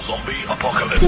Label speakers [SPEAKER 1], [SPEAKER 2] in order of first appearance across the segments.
[SPEAKER 1] Zombie Apocalypse.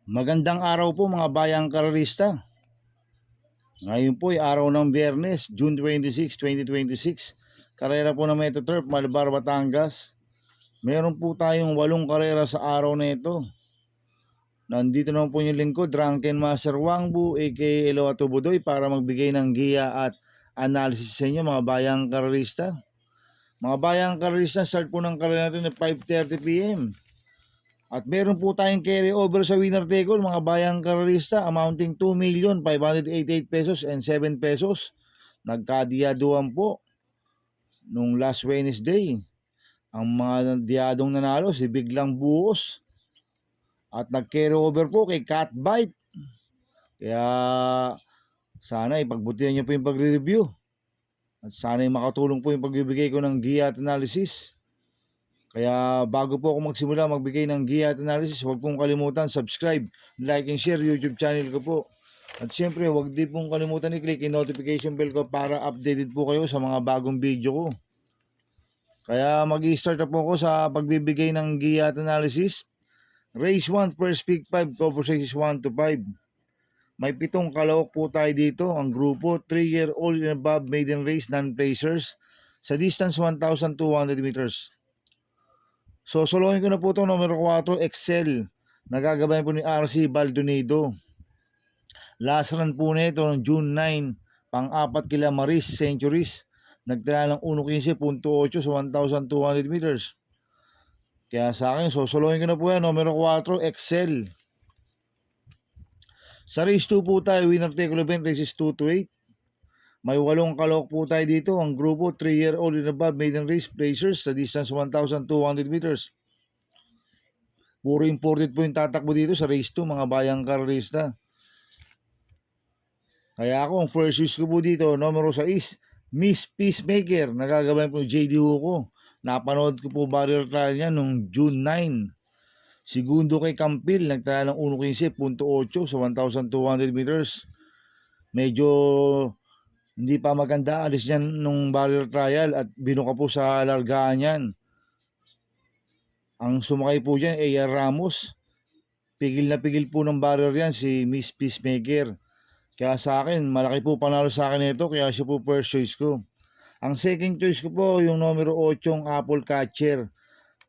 [SPEAKER 2] Magandang araw po mga bayang karerista. Ngayon po ay araw ng Biyernes, June 26, 2026. Karera po ng Metro Turf, Malbar, Batangas. Meron po tayong 8 karera sa araw na ito. Nandito naman po yung lingkod, Drunken Master Wangbu, aka Eloato Budoy, para magbigay ng giya at analysis sa inyo mga bayang karerista. Mga bayang karerista, start po ng karera natin at 5:30 PM. At meron po tayong carry over sa winner take all mga bayang karerista amounting 2,588 pesos and 7 pesos. Nagkadiyaduan po nung last Wednesday. Ang mga diyadong nanalo si Biglang Buhos. At nag-carry over po kay Cat Bite. Kaya sana ipagbutihan niyo po yung pagre-review. At sana makatulong po yung pagbibigay ko ng giya at analysis. Kaya bago po ako magsimula magbigay ng giya at analysis, huwag pong kalimutan subscribe, like and share YouTube channel ko po. At syempre huwag din pong kalimutan i-click yung notification bell ko para updated po kayo sa mga bagong video ko. Kaya mag-i-start na po ako sa pagbibigay ng giya at analysis. Race 1, first pick 5, cover sizes 1 to 5. May 7 kalawak po tayo dito. Ang grupo 3-year-old and above maiden race non-placers sa distance 1,200 meters. So, solohin ko na po itong numero 4, Excel. Nagagabayan po ni RC Baldonado. Last run po nito noong June 9, pang-4 kila Maris Centuries. Nagtala ng 1.15.8 sa 1,200 meters. Kaya sa akin, solohin ko na po yan, numero 4, Excel. Sa race 2 po tayo, winner take all event, races 2 to 8. May 8 kalawak po tayo dito. Ang grupo 3-year-old and above maiden race placers sa distance 1,200 meters. Puro imported po yung tatakbo dito sa race 2 mga bayang karerista. Kaya ako ang first choice ko po dito, numero 6, Miss Peacemaker. Nagagabayan po JD Hugo. Napanood ko po barrier trial niya nung June 9. Segundo kay Campil, nagtala ng 1.15.8 sa 1,200 meters. Medyo hindi pa maganda alis niyan nung barrier trial at binuka po sa largaan yan. Ang sumakay po dyan, A.R. Ramos. Pigil na pigil po ng barrier yan si Miss Peacemaker. Kaya sa akin, malaki po panalo sa akin ito, kaya siya po first choice ko. Ang second choice ko po, yung numero 8, Apple Catcher,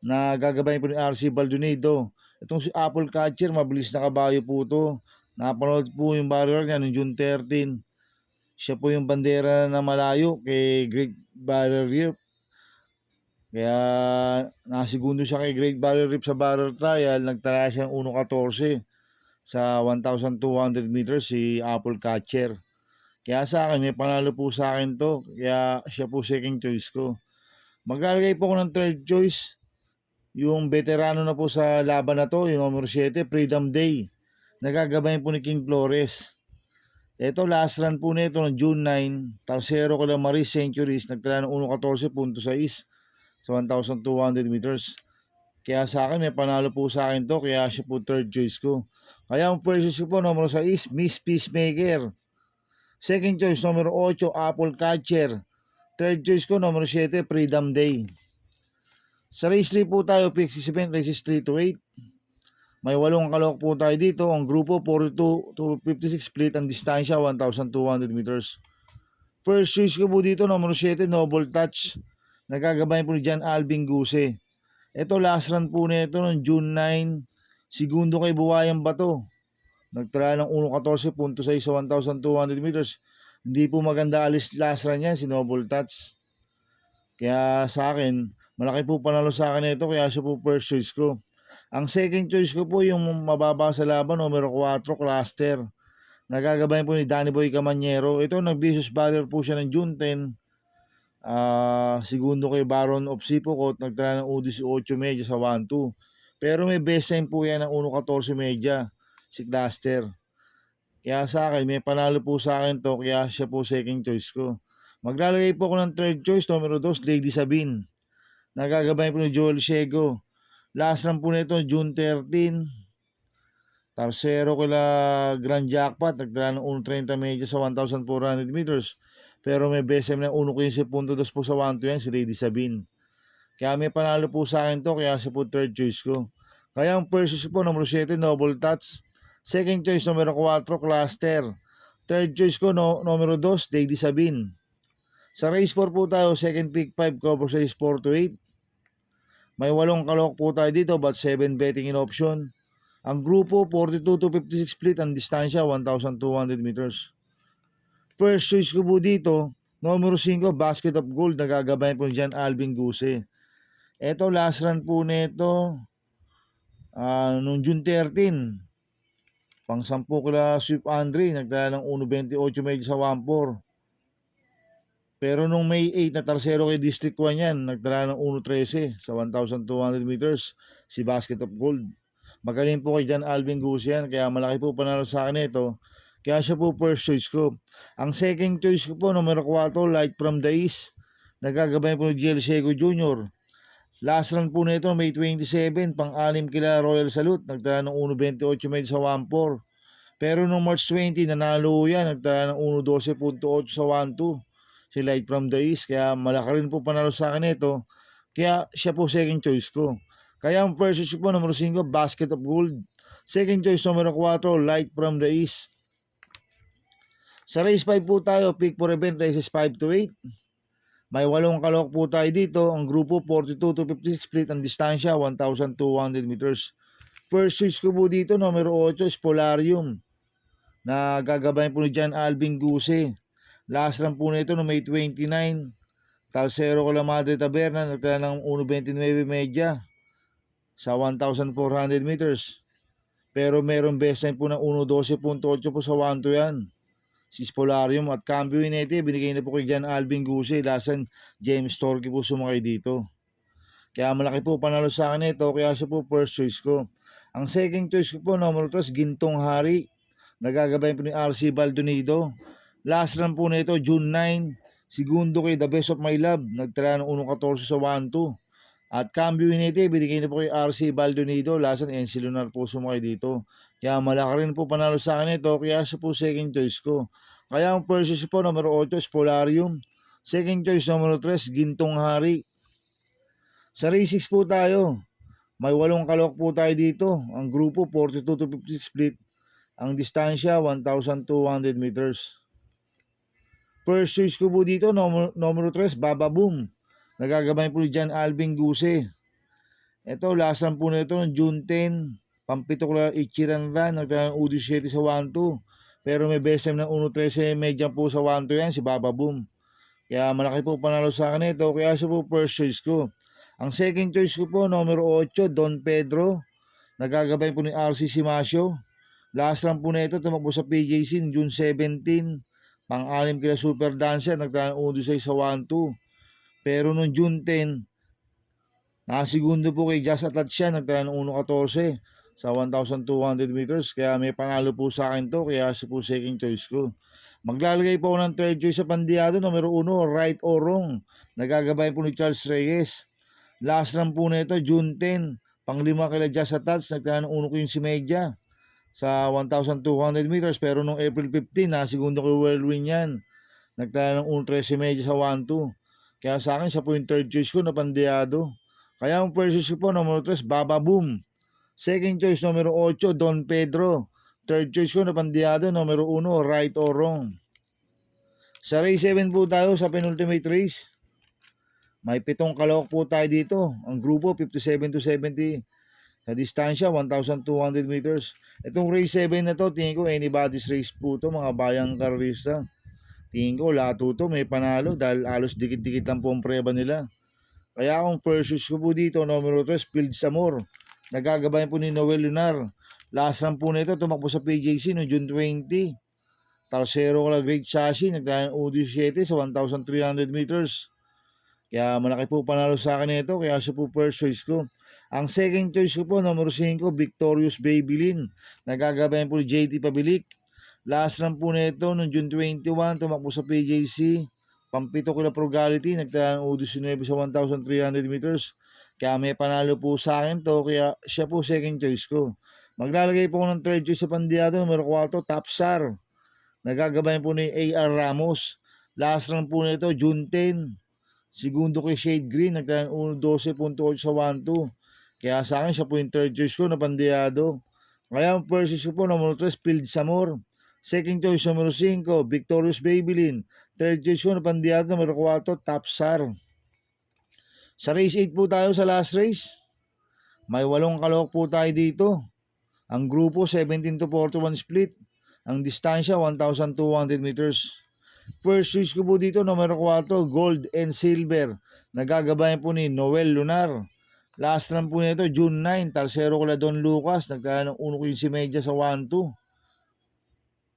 [SPEAKER 2] na gagabayin po ni RC Baldonado. Itong si Apple Catcher, mabilis na kabayo po to. Napanood po yung barrier niya noong June 13. Siya po yung bandera na malayo kay Great Barrier Reef. Kaya nasigundo siya kay Great Barrier Reef sa barrier trial. Nagtala siya ng 1.14 sa 1,200 meters si Apple Catcher. Kaya sa akin, may panalo po sa akin to. Kaya siya po second choice ko. Maglalagay po ako ng third choice. Yung veterano na po sa laban na to, yung number 7, Freedom Day. Nagagabayan po ni King Flores. Ito, last run po nito ng June 9, Tarsero kala Maris Centuries, nagtala ng 1.14.6 sa 1,200 meters. Kaya sa akin, may panalo po sa akin to, kaya siya po third choice ko. Kaya ang first choice ko po, numero 6, Miss Peacemaker. Second choice, numero 8, Apple Catcher. Third choice ko, numero 7, Freedom Day. Sa race 3 po tayo, pick 6 event, races 3 to 8. May 8 kalawak po tayo dito. Ang grupo 42 to 56 split. Ang distansya 1,200 meters. First choice ko po dito numero 7, Noble Touch. Nagagabayan po ni John Alvin Guse. Ito last run po nito noong June 9. Segundo kay Buwayang Bato. Nagtala ng 1.14.6 sa 1,200 meters. Hindi po maganda alis last run yan si Noble Touch. Kaya sa akin, malaki po panalo sa akin ito. Kaya siya po first choice ko. Ang second choice ko po yung mababa sa laban, numero 4, Cluster. Nagagabayan po ni Danny Boy Camanyero. Ito, nag-vicious barrier po siya ng June 10. Segundo kay Baron of Sipocot, nagtala ng 1.18 medya sa 1-2. Pero may best time po yan ng 1.14 medya, si Cluster. Kaya sa akin, may panalo po sa akin to, kaya siya po second choice ko. Maglalagay po ako ng third choice, numero 2, Lady Sabine. Nagagabay po ni Joel Ciego. Last run po nito, June 13. Tarsero kila Grand Jackpot, nagdala ng 1.30 medya sa 1,400 meters. Pero may BSM na 1.15.2 po sa 1 yan, si Lady Sabine. Kaya may panalo po sa akin to, kaya siya po third choice ko. Kaya ang first choice po, number 7, Noble Touch. Second choice, numero 4, Cluster. Third choice ko, numero 2, Lady Sabine. Sa race 4 po tayo, second pick 5, cover size 4 to 8. May 8 kalok po tayo dito, but 7 betting in option. Ang grupo, 42 to 56 split. Ang distansya, 1,200 meters. First choice ko po dito, numero 5, Basket of Gold. Nagagabayan po dyan, Alvin Guse. Ito, last run po nito, noong June 13. Pang 10 kila Swift Andre, nagdala ng 1.28 medyo sa 1.4. Pero nung May 8 na tarsero kay District 1 yan, nagdala ng 1.13 sa 1,200 meters, si Basket of Gold. Magaling po kay John Alvin Guse yan, kaya malaki po panalo sa akin ito. Kaya siya po first choice ko. Ang second choice ko po, numero 4, Light from the East. Nagagabay po ni Joel Ciego Jr. Last run po nito, May 27, pang-anim kila Royal Salute. Nagdala ng 1.28 medyo sa 1.4. Pero nung March 20, nanalo yan. Nagdala ng 1.12.8 sa 1.2. Si Light from the East. Kaya malaki rin po panalo sa akin ito. Kaya siya po second choice ko. Kaya ang first choice po, numero 5, Basket of Gold. Second choice, numero 4, Light from the East. Sa race 5 po tayo, pick for event, races 5 to 8. May 8 kalok po tayo dito. Ang grupo, 42 to 56 split. Ang distansya, 1,200 meters. First choice ko po dito, numero 8, Spolarium. Na gagabayan po ni John Alvin Guse. Last run po nito no May 29. Talsero ko la Madre Taberna, nagtala ng 1.29 medya sa 1,400 meters. Pero meron best time po ng 1.12.8 po sa 1-2 yan. Si Spolarium at cambio inete, binigay na po kay John Alvin Guse. Lasan James Torque po sumakay dito. Kaya malaki po panalo sa akin ito, kaya siya po first choice ko. Ang second choice ko po, numero 3, Gintong Hari. Nagagabay po ni RC Baldonido. Last run po nito, June 9. Segundo kay The Best of My Love. Nagtala ng 1.14 sa 1-2. At cambio inete, binigay na po kay RC Baldonido. Lasan NC Lunar po sumakay dito. Kaya malaki rin po panalo sa akin ito, kaya siya po second choice ko. Kaya ang first choice po, numero 8, Spolarium. Second choice, numero 3, Gintong Hari. Sa race 6 po tayo. May 8 kalok po tayo dito. Ang grupo, 42 to 56 split. Ang distansya, 1,200 meters. First choice ko po dito, numero 3, Baba Boom. Nagagabay po ni John Alvin Guse. Ito, last run po nito, June 10. Pampito ko lang Ichiran Run. Nagtala ng 1.17 sa 1-2. Pero may best time ng 1.13 medya po sa 1-2 yan, si Baba Boom. Kaya malaki po panalo sa akin ito, kaya siya po first choice ko. Ang second choice ko po, numero 8, Don Pedro. Nagagabay po ni RC Simasio. Last run po nito, tumakbo sa PJC June 17. Pang-anim kila Super Dancer, nagtala ng 1.16 sa 1-2. Pero noong June 10, nakasegundo po kay Jazz Atlat siya, nagtala ng 1.14 sa 1,200 meters. Kaya may panalo po sa akin to, kaya siya po second choice ko. Maglalagay po ako ng third choice sa Pandiado, numero 1, Right or Wrong. Nagagabay po ni Charles Reyes. Last run po nito, June 10. Pang-5 kila Jazz Atlat, nagtala ng 1.15 medya sa 1,200 meters. Pero noong April 15, nakasegundo kay Whirlwind yan. Nagtala ng 1.13 medya sa 1-2. Kaya sa akin, siya po yung third choice ko na Pandiado. Kaya ang first choice ko po, numero 3, Baba Boom. Second choice, numero 8, Don Pedro. Third choice ko na Pandiado, numero 1, Right or Wrong. Sa race 7 po tayo, sa penultimate race. May 7 kalok po tayo dito. Ang grupo, 57 to 70. Sa distansya, 1,200 meters. Itong race 7 na to, tingin ko anybody's race po to, mga bayang karista. Tingin ko lahat to may panalo dahil alos dikit-dikit lang po ang preba nila. Kaya akong first choice ko po dito, numero 3, Field Samor. Nagagabayan po ni Noel Lunar. Last run po nito, tumakbo sa PJC no June 20. Tarsero ko lang Great Chassis, nagdala ng 17 sa 1,300 meters. Kaya malaki po panalo sa akin ito, kaya siya po first choice ko. Ang second choice ko po, numero 5, Victorious Babylin. Nagagabayan po ni JT Pabilik. Last run po nito noong June 21, tumakbo sa PJC. Pampito kila Frugality, nagtala ng U19 sa 1,300 meters. Kaya may panalo po sa akin to, kaya siya po second choice ko. Maglalagay po ako ng third choice sa Pandiado, numero 4, Tapsar. Nagagabayan po ni A.R. Ramos. Last run po nito, June 10. Segundo kay Shade Green, nagtala ng 1.12.8 sa 1-2. Kaya sa akin, siya po yung third choice ko na Pandiado. Kaya ang first choice ko po, numero 3, Field Samor. Second choice, numero 5, Victorious Babylin. Third choice ko na Pandiado, numero 4, Tapsar. Sa race 8 po tayo sa last race. May 8 kalok po tayo dito. Ang grupo 17 to 41 split. Ang distansya 1,200 meters. First choice ko po dito, numero 4, Gold and Silver. Nagagabayan po ni Noel Lunar. Last run po nito, June 9, Tarsero kala Don Lucas. Nagtala ng 1.15 medya sa 1-2.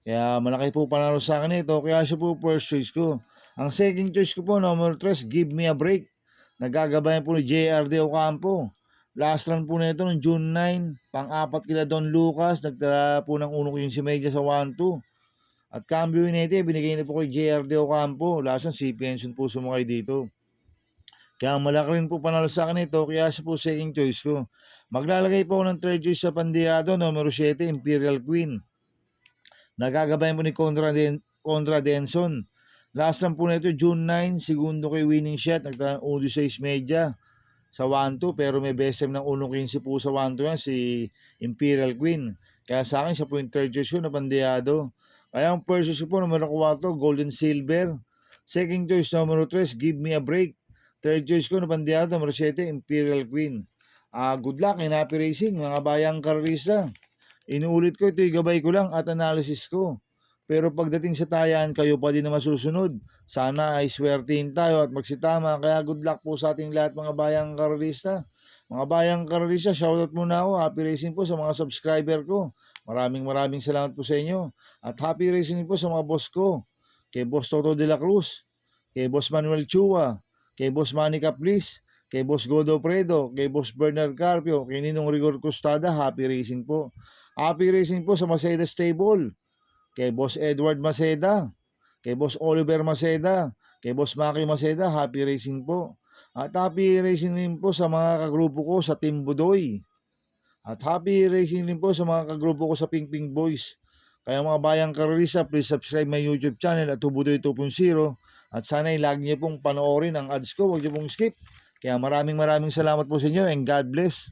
[SPEAKER 2] Kaya malaki po panalo sa akin ito, kaya siya po first choice ko. Ang second choice ko po, number 3, Give Me a Break. Nagagabayan po ni JRD Ocampo. Last run po nito noong June 9, pang-apat kila Don Lucas, nagtala po ng 1.15 medya sa 1-2. At cambio nito, binigay na po kay JRD Ocampo. Last run, si Pension po sumakay dito. Kaya malaki rin po panalo sa akin ito, kaya siya po second choice ko. Maglalagay po ako ng third choice sa Pandiado, numero 7, Imperial Queen. Nagagabayan po ni Contra Denson. Last run po nito, June 9, segundo kay Winning Shot, nagtala ng 1.16 medya sa 1-2, pero may BSM ng 1.15 po sa 1-2 yan, si Imperial Queen. Kaya sa akin, siya po yung third choice ko na Pandiado. Kaya ang first choice ko po, numero 4, Golden Silver. Second choice, numero 3, Give Me a Break. Third choice ko na Pandiado, numero 7, Imperial Queen. Good luck and happy racing, mga bayang karista. Inuulit ko, ito'y gabay ko lang at analysis ko. Pero pagdating sa tayan, kayo pa din na masusunod. Sana ay swertihin tayo at magsitama. Kaya good luck po sa ating lahat, mga bayang karista. Mga bayang karista, shoutout muna ako. Happy racing po sa mga subscriber ko. Maraming salamat po sa inyo. At happy racing po sa mga boss ko. Kay Boss Toto de la Cruz, kay Boss Manuel Chua, kay Boss Manny Caplis, kay Boss Godo Predo, kay Boss Bernard Carpio, kay Ninong Rigor Costada. Happy racing po. Happy racing po sa Maceda Stable, kay Boss Edward Maceda, kay Boss Oliver Maceda, kay Boss Maki Maceda. Happy racing po. At happy racing din po sa mga kagrupo ko sa Team Budoy. At happy racing din po sa mga kagrupo ko sa Ping Ping Boys. Kaya mga bayang karisa, please subscribe my YouTube channel at Budoy 2.0. At sana'y lagi niyo pong panoorin ang ads ko. Huwag niyo pong skip. Kaya maraming salamat po sa inyo and God bless.